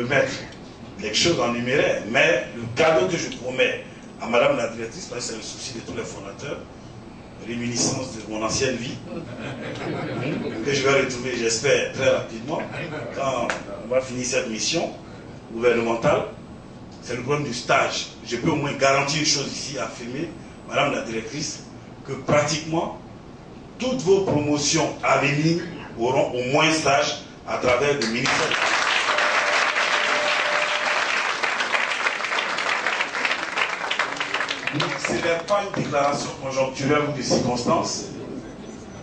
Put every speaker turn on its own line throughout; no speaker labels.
mettre quelque chose en numéraire, mais le cadeau que je promets à Madame la directrice, parce que c'est le souci de tous les fondateurs, réminiscence de mon ancienne vie, que je vais retrouver, j'espère, très rapidement, quand on va finir cette mission gouvernementale, c'est le problème du stage. Je peux au moins garantir une chose ici, affirmer, Madame la directrice, que pratiquement toutes vos promotions à venir auront au moins stage à travers le ministère. Ce n'est pas une déclaration conjoncturelle ou de circonstances,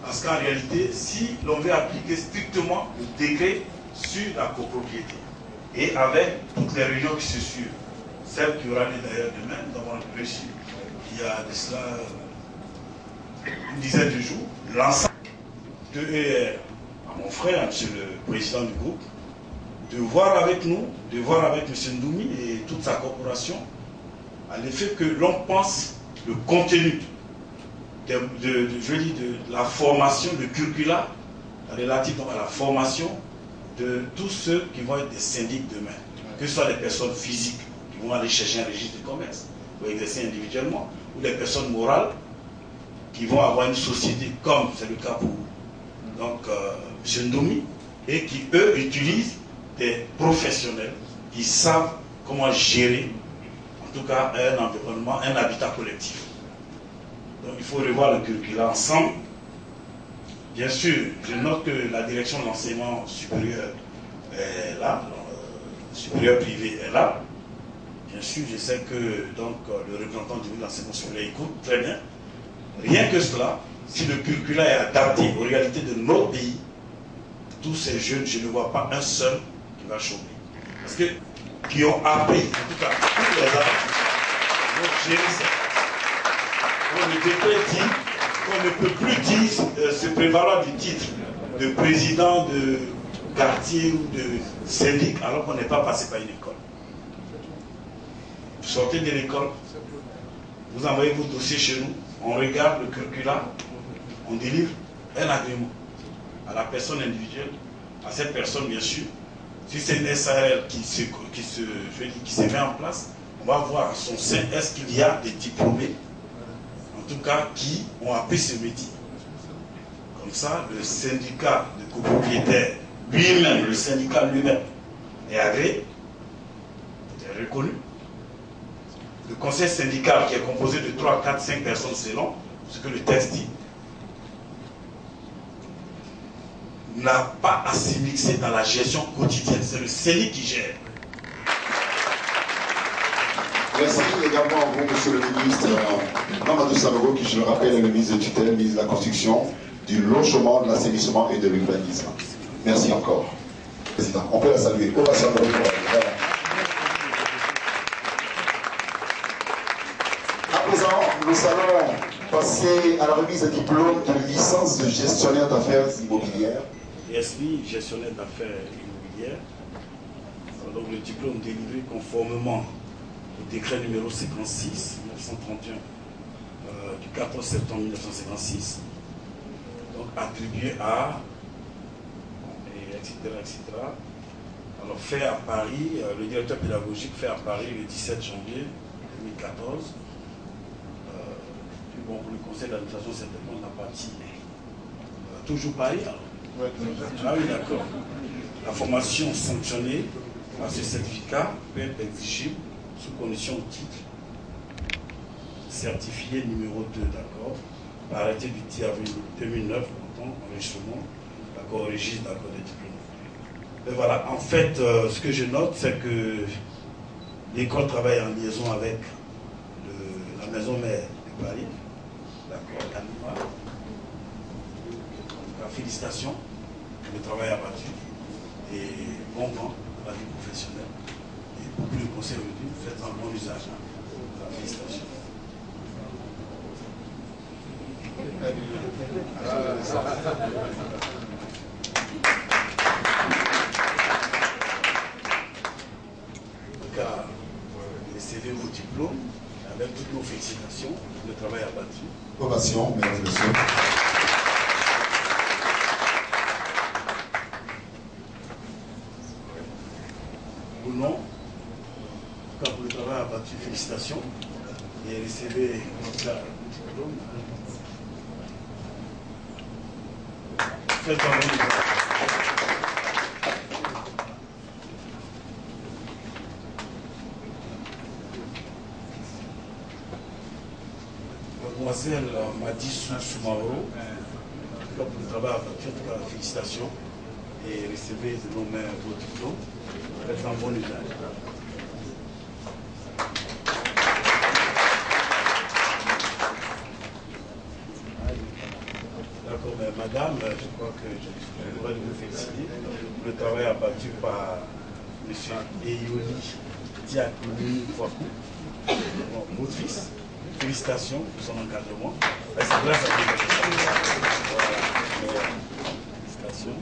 parce qu'en réalité, si l'on veut appliquer strictement le décret sur la copropriété, et avec toutes les réunions qui se suivent, celle qui aura lieu d'ailleurs demain, nous avons reçu, il y a de cela une dizaine de jours, l'ensemble de ER, à mon frère, monsieur le président du groupe, de voir avec nous, de voir avec M. Ndoumi et toute sa corporation, à l'effet que l'on pense le contenu de la formation, le curricula relatif à la formation de tous ceux qui vont être des syndics demain, que ce soit des personnes physiques qui vont aller chercher un registre de commerce ou exercer individuellement, ou des personnes morales qui vont avoir une société comme c'est le cas pour donc M. Ndoumi, et qui eux utilisent des professionnels qui savent comment gérer en tout cas un environnement, un habitat collectif. Donc il faut revoir le curricula ensemble. Bien sûr, je note que la direction de l'enseignement supérieur est là, supérieur privé est là. Bien sûr, je sais que donc, le représentant du ministère de l'enseignement supérieur écoute très bien. Rien que cela, si le curricula est adapté aux réalités de notre pays, tous ces jeunes, je ne vois pas un seul qui va chômer. Parce que qui ont appris, en tout cas, tous les arts, vont gérer ça. On ne décret dit qu'on ne peut plus dire, se prévaloir du titre de président de quartier ou de syndic alors qu'on n'est pas passé par une école. Vous sortez de l'école, vous envoyez vos dossiers chez nous, on regarde le curricula, on délivre un agrément à la personne individuelle, à cette personne bien sûr. Si c'est une SARL qui se met en place, on va voir à son sein, est-ce qu'il y a des diplômés, en tout cas, qui ont appris ce métier. Comme ça, le syndicat de copropriétaires lui-même, le syndicat lui-même, est agréé, est reconnu. Le conseil syndical, qui est composé de 3, 4, 5 personnes selon ce que le texte dit, n'a pas à s'y mixer dans la gestion quotidienne. C'est le CENI qui gère.
Merci également à vous, monsieur le ministre Mamadou Sanogo, qui, je le rappelle, est le ministre de tutelle, ministre de la Construction, du Logement, de l'Assainissement et de l'Urbanisme. Merci encore. Président, on peut la saluer. Ovation de voilà. À présent, nous allons passer à la remise de diplôme de licence de gestionnaire d'affaires immobilières.
ESPI, gestionnaire d'affaires immobilières. Donc le diplôme délivré conformément au décret numéro 56 1931 du 14 septembre 1956, donc attribué à etc. Alors fait à Paris, le directeur pédagogique fait à Paris le 17 janvier 2014. Bon, pour le conseil d'administration, certainement, on a parti toujours Paris. Alors. Ah oui, d'accord. La formation sanctionnée à ce certificat peut être exigible sous condition de titre certifié numéro 2, d'accord, par arrêté du 10 avril 2009, portant enregistrement, d'accord, au registre d'accord des diplômes. Et voilà, en fait, ce que je note, c'est que l'école travaille en liaison avec la maison mère de Paris. D'accord, l'ANIMA. En tout cas, félicitations, le travail abattu et bon vent à la vie professionnelle. Et pour que le conseil aujourd'hui, faites un bon usage. Félicitations. En tout cas, recevez vos diplômes avec toutes nos félicitations, le travail abattu.
Ovation, mesdames et messieurs.
vos noms. En tout cas, pour le travail abattu, félicitations. Et recevez votre diplôme. Faites un bon travail. Mademoiselle Madissou Soumaro, pour le travail abattu, en tout cas, félicitations. Et recevez de nos mains vos diplômes. Faites un bon usage. D'accord, mais madame, je crois que je dois vous féliciter. Le travail abattu par M. Eyoli Diakoni Kwaku, votre fils. Félicitations pour son encadrement. C'est grâce à vous. Voilà. Félicitations.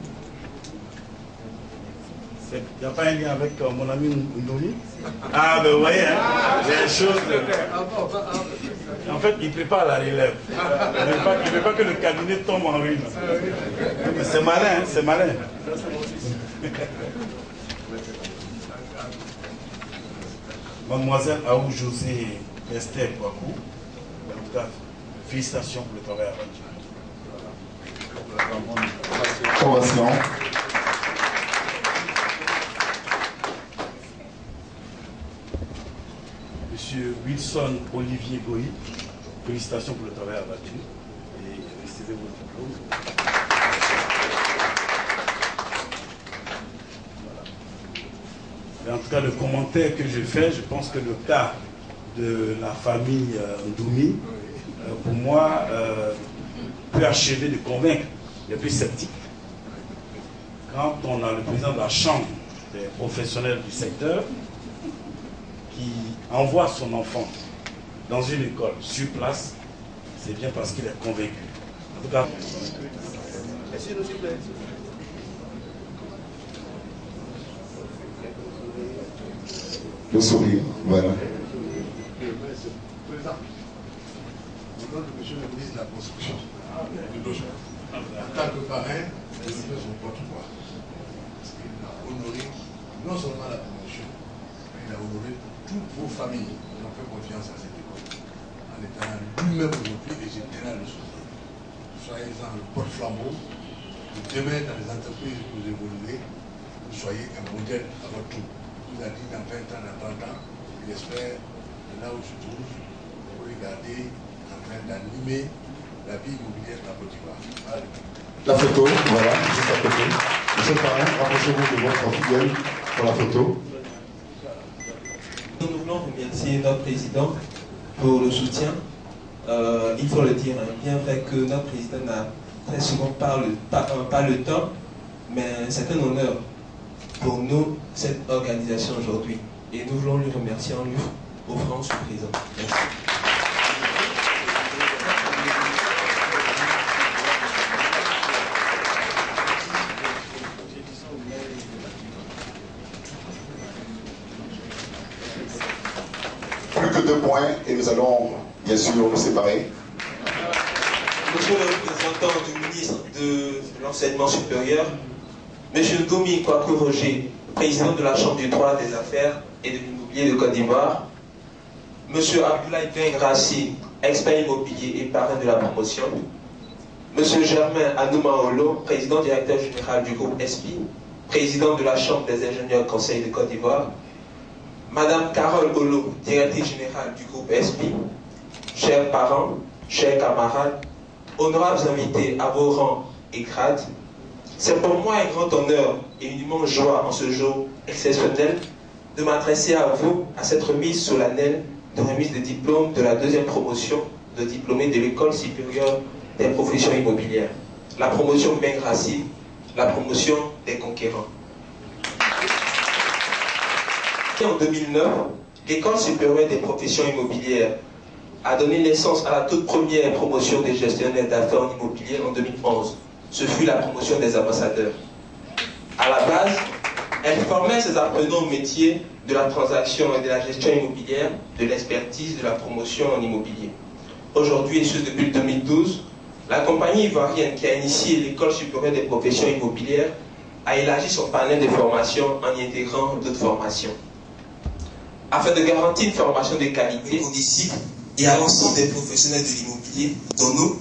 Il n'y a pas un lien avec mon ami Ndoni? Ah, ben vous voyez, hein, j'ai des choses. En fait, il prépare la relève. Il ne veut pas que le cabinet tombe en ruine. C'est malin, hein, c'est malin. Mademoiselle Aou José Esther Kwaku, en tout cas, félicitations pour le travail abattu.
Ovation.
Monsieur Wilson Olivier Goï, félicitations pour le travail abattu et recevez vos diplômes. Voilà. En tout cas, le commentaire que je fais, je pense que le cas de la famille Ndoumi, pour moi, peut achever de convaincre les plus sceptiques. Quand on a le président de la Chambre des professionnels du secteur qui envoie son enfant dans une école sur place, c'est bien parce qu'il est convaincu. En tout cas,
le sourire, voilà.
Président, au nom de monsieur le ministre de la Construction, du logement, en tant que parrain, il fait son porte-voix. Parce qu'il a honoré non seulement la promotion, mais il a honoré toutes vos familles qui ont fait confiance à cette école. En étant lui-même aujourd'hui, et je tenais à le soutenir. Soyez-en le porte-flambeau, que demain dans les entreprises que vous évoluez, vous soyez un modèle à votre tour. Vous avez dit dans 20 ans, dans 30 ans, j'espère que là où je trouve, vous regardez en train d'animer la vie immobilière de la Côte d'Ivoire.
La photo, voilà, juste à côté. Monsieur le parrain, rapprochez-vous de votre fidèle pour la photo.
Nous voulons remercier notre président pour le soutien. Il faut le dire, bien vrai que notre président n'a très souvent pas le temps, mais c'est un honneur pour nous, cette organisation aujourd'hui. Et nous voulons lui remercier en lui offrant ce présent. Merci.
Plus que 2 points et nous allons bien sûr nous séparer.
Monsieur le représentant du ministre de l'Enseignement supérieur, Monsieur Ndoumi Kwaku Roger, président de la Chambre du droit des affaires et de l'immobilier de Côte d'Ivoire, Monsieur Abdoulaye Ben Rassi, expert immobilier et parrain de la promotion, Monsieur Germain Anoumaolo, président directeur général du groupe ESPI, président de la Chambre des ingénieurs conseil de Côte d'Ivoire, Madame Carole Olo, directrice générale du groupe ESPI, chers parents, chers camarades, honorables invités à vos rangs et grades, c'est pour moi un grand honneur et une immense joie en ce jour exceptionnel de m'adresser à vous à cette remise solennelle de remise de diplôme de la 2e promotion de diplômés de l'École supérieure des professions immobilières, la promotion Ben Grassi, la promotion des conquérants. En 2009, l'École supérieure des professions immobilières a donné naissance à la toute première promotion des gestionnaires d'affaires en immobilier en 2011. Ce fut la promotion des ambassadeurs. À la base, elle formait ses apprenants au métier de la transaction et de la gestion immobilière, de l'expertise, de la promotion en immobilier. Aujourd'hui, et ce depuis 2012, la compagnie ivoirienne qui a initié l'École supérieure des professions immobilières a élargi son panel de formations en y intégrant d'autres formations. Afin de garantir une formation de qualité aux disciples et à l'ensemble des professionnels de l'immobilier, dont nous,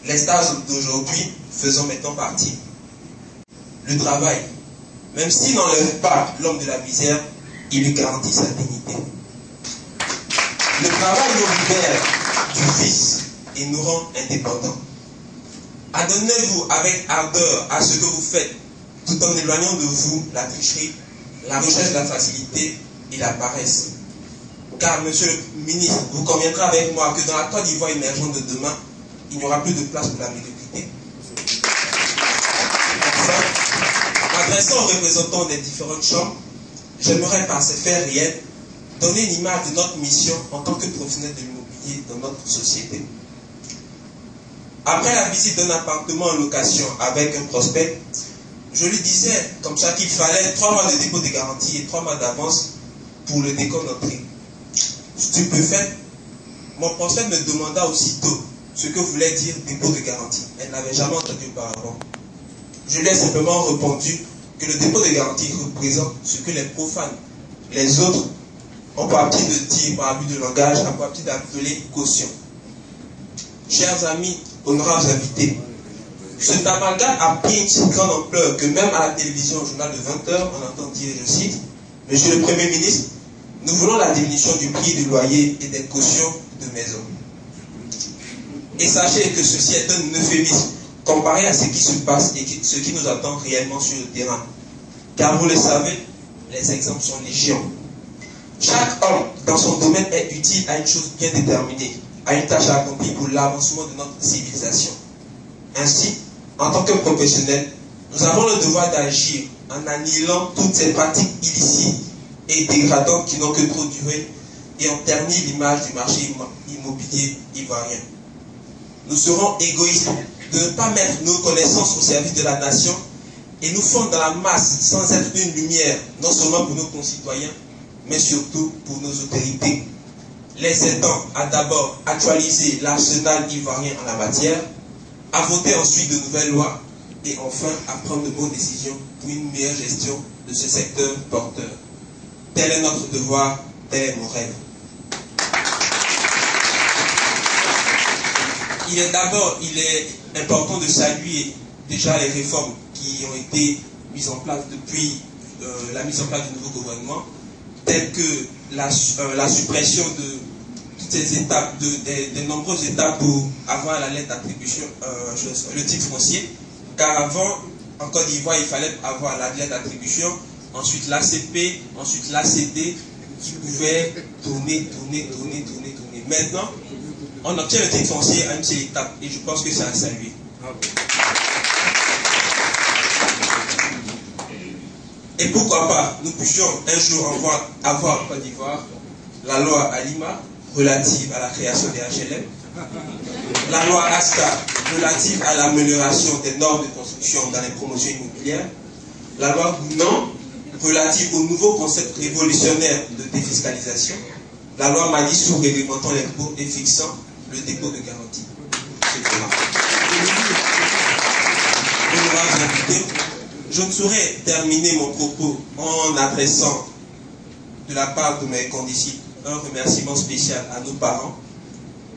les stages d'aujourd'hui, faisons maintenant partie. Le travail, même s'il n'enlève pas l'homme de la misère, il lui garantit sa dignité. Le travail nous libère du vice et nous rend indépendants. Adonnez-vous avec ardeur à ce que vous faites, tout en éloignant de vous la tricherie, la recherche de la facilité et la paresse. Car, monsieur le ministre, vous conviendrez avec moi que dans la Côte d'Ivoire émergente de demain, il n'y aura plus de place pour la médiocrité. Enfin, m'adressant aux représentants des différentes chambres, j'aimerais par ces faits réels donner une image de notre mission en tant que professionnel de l'immobilier dans notre société. Après la visite d'un appartement en location avec un prospect, je lui disais comme ça qu'il fallait 3 mois de dépôt de garantie et 3 mois d'avance pour le décompte d'entrée. Stupéfait, mon prospect me demanda aussitôt ce que voulait dire dépôt de garantie. Elle n'avait jamais entendu auparavant. Je lui ai simplement répondu que le dépôt de garantie représente ce que les profanes, les autres, ont pour habitude de dire par abus de langage, ont pour habitude d'appeler caution. Chers amis, honorables invités, cet amalgame a pris une si grande ampleur que même à la télévision, au journal de 20 h, on entend dire, je cite, « Monsieur le Premier ministre, nous voulons la diminution du prix du loyer et des cautions de maison. » Et sachez que ceci est un euphémisme comparé à ce qui se passe et ce qui nous attend réellement sur le terrain. Car vous le savez, les exemples sont légion. Chaque homme dans son domaine est utile à une chose bien déterminée, à une tâche accomplie pour l'avancement de notre civilisation. Ainsi, en tant que professionnels, nous avons le devoir d'agir en annihilant toutes ces pratiques illicites et dégradantes qui n'ont que trop duré et ont terni l'image du marché immobilier ivoirien. Nous serons égoïstes de ne pas mettre nos connaissances au service de la nation et nous fondre dans la masse sans être une lumière, non seulement pour nos concitoyens, mais surtout pour nos autorités, les aidant à d'abord actualiser l'arsenal ivoirien en la matière, à voter ensuite de nouvelles lois et enfin à prendre de bonnes décisions pour une meilleure gestion de ce secteur porteur. Tel est notre devoir, tel est mon rêve. Il est important de saluer déjà les réformes qui ont été mises en place depuis la mise en place du nouveau gouvernement, telles que la suppression de toutes ces étapes, des nombreuses étapes pour avoir la lettre d'attribution, le titre foncier, car avant, en Côte d'Ivoire, il fallait avoir la lettre d'attribution, ensuite l'ACP, ensuite l'ACD, qui pouvait tourner. Maintenant, on obtient le titre foncier à une seule étape, et je pense que c'est à saluer. Et pourquoi pas, nous puissions un jour avoir en Côte d'Ivoire la loi Alima relative à la création des HLM, la loi ASCA relative à l'amélioration des normes de construction dans les promotions immobilières, la loi Gounan relative au nouveau concept révolutionnaire de défiscalisation, la loi Malissou réglementant l'impôt et fixant le dépôt de garantie. Je ne saurais terminer mon propos en adressant de la part de mes condisciples un remerciement spécial à nos parents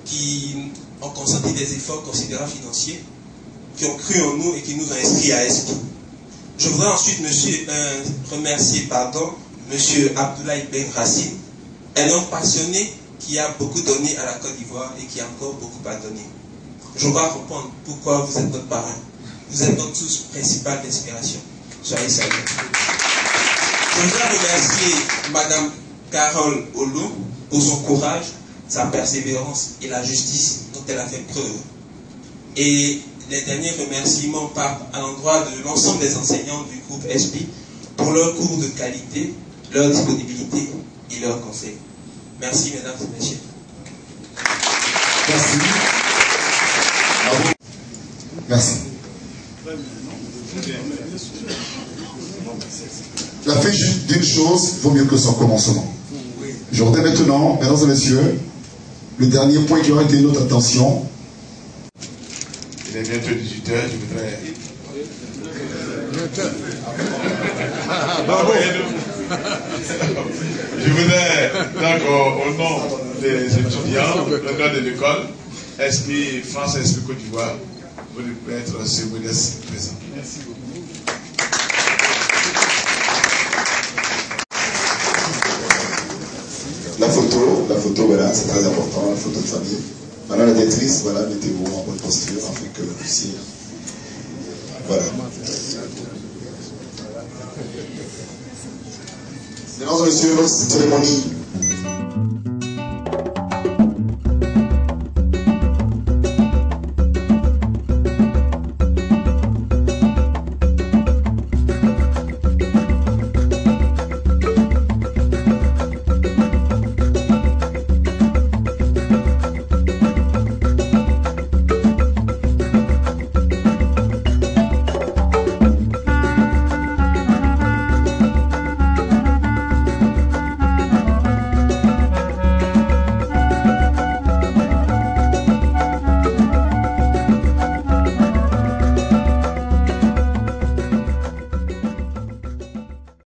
qui ont consenti des efforts considérables financiers, qui ont cru en nous et qui nous ont inscrits à ESPI. Je voudrais ensuite remercier M. Abdoulaye Ben Racine, un homme passionné qui a beaucoup donné à la Côte d'Ivoire et qui a encore beaucoup à donner. Je vais comprendre pourquoi vous êtes notre parrain. Vous êtes notre source principale d'inspiration. Soyez salués. Je voudrais remercier Mme Carole Olo pour son courage, sa persévérance et la justice dont elle a fait preuve. Et les derniers remerciements partent à l'endroit de l'ensemble des enseignants du groupe ESPI pour leur cours de qualité, leur disponibilité et leur conseil. Merci, mesdames et messieurs.
Merci. Merci. La fin d'une chose vaut mieux que son commencement. Je voudrais maintenant, mesdames et messieurs, le dernier point qui aura été notre attention.
Il est bientôt 18 h, je voudrais...
Je voudrais, donc, au nom des étudiants, au nom de l'école, Esprit France, Esprit Côte d'Ivoire, vous lui mettre ce modeste présent. Merci beaucoup.
La photo, voilà, c'est très important, la photo de famille. Madame la directrice, voilà, mettez-vous en bonne posture afin que vous puissiez. Voilà. Mesdames et messieurs, notre cérémonie